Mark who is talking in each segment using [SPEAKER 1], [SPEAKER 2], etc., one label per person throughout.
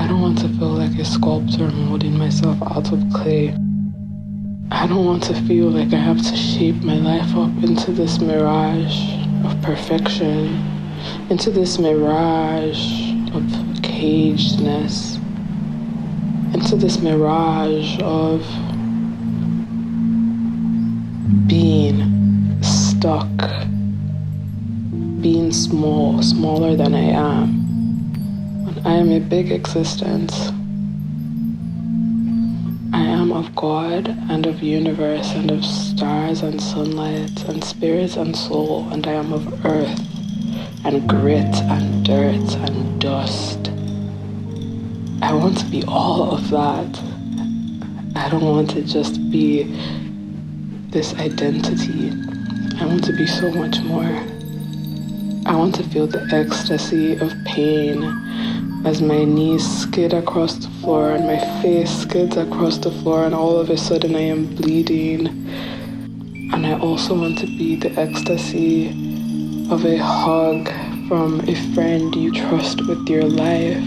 [SPEAKER 1] I don't want to feel like a sculptor molding myself out of clay. I don't want to feel like I have to shape my life up into this mirage of perfection, into this mirage of cagedness, into this mirage of being stuck, being small, smaller than I am. When I am a big existence. I am of God and of universe and of stars and sunlight and spirit and soul, and I am of earth and grit and dirt and dust. I want to be all of that. I don't want to just be this identity. I want to be so much more. I want to feel the ecstasy of pain as my knees skid across the floor and my face skids across the floor, and all of a sudden I am bleeding. And I also want to be the ecstasy of a hug from a friend you trust with your life.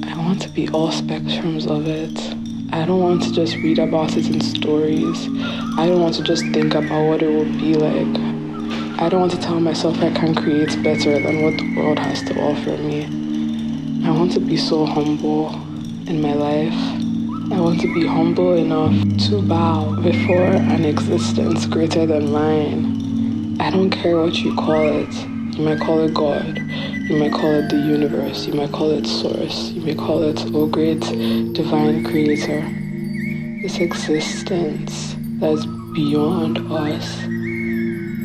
[SPEAKER 1] I want to be all spectrums of it. I don't want to just read about it in stories. I don't want to just think about what it will be like. I don't want to tell myself I can create better than what the world has to offer me. I want to be so humble in my life. I want to be humble enough to bow before an existence greater than mine. I don't care what you call it. You might call it God. You might call it the universe. You might call it source. You may call it, oh great divine creator. This existence that is beyond us.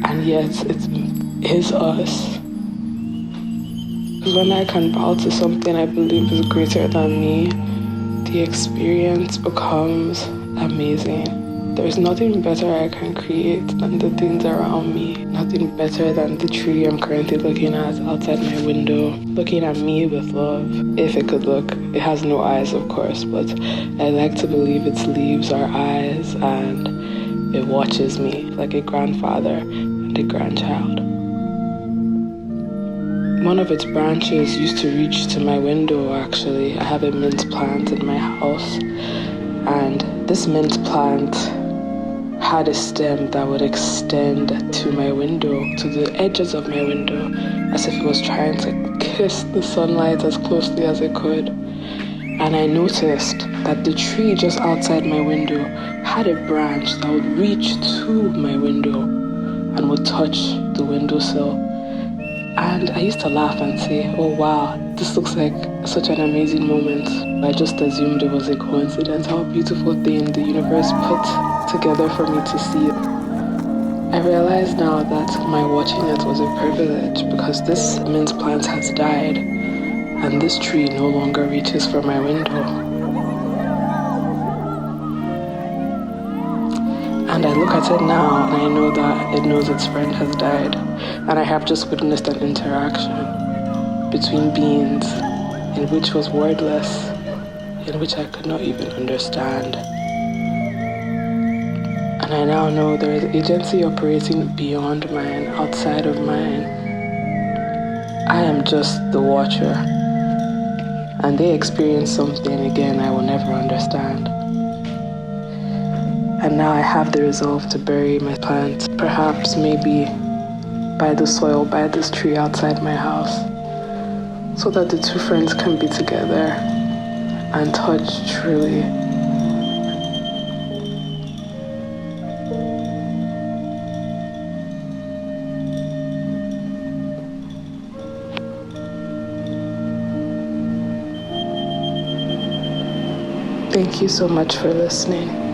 [SPEAKER 1] And yet it is us. Because when I can bow to something I believe is greater than me, the experience becomes amazing. There's nothing better I can create than the things around me. Nothing better than the tree I'm currently looking at outside my window, looking at me with love. If it could look. It has no eyes, of course, but I like to believe its leaves are eyes, and it watches me like a grandfather and a grandchild. One of its branches used to reach to my window, actually. I have a mint plant in my house, and this mint plant had a stem that would extend to my window, to the edges of my window, as if it was trying to kiss the sunlight as closely as it could. And I noticed that the tree just outside my window had a branch that would reach to my window and would touch the windowsill. And I used to laugh and say, oh wow, this looks like such an amazing moment. I just assumed it was a coincidence, how beautiful thing the universe put together for me to see. I realize now that my watching it was a privilege, because this mint plant has died and this tree no longer reaches for my window. And I look at it now and I know that it knows its friend has died. And I have just witnessed an interaction between beings in which was wordless, in which I could not even understand. And I now know there is agency operating beyond mine, outside of mine. I am just the watcher. And they experience something again I will never understand. And now I have the resolve to bury my plant, perhaps, maybe, by the soil, by this tree outside my house, so that the two friends can be together and touch truly. Thank you so much for listening.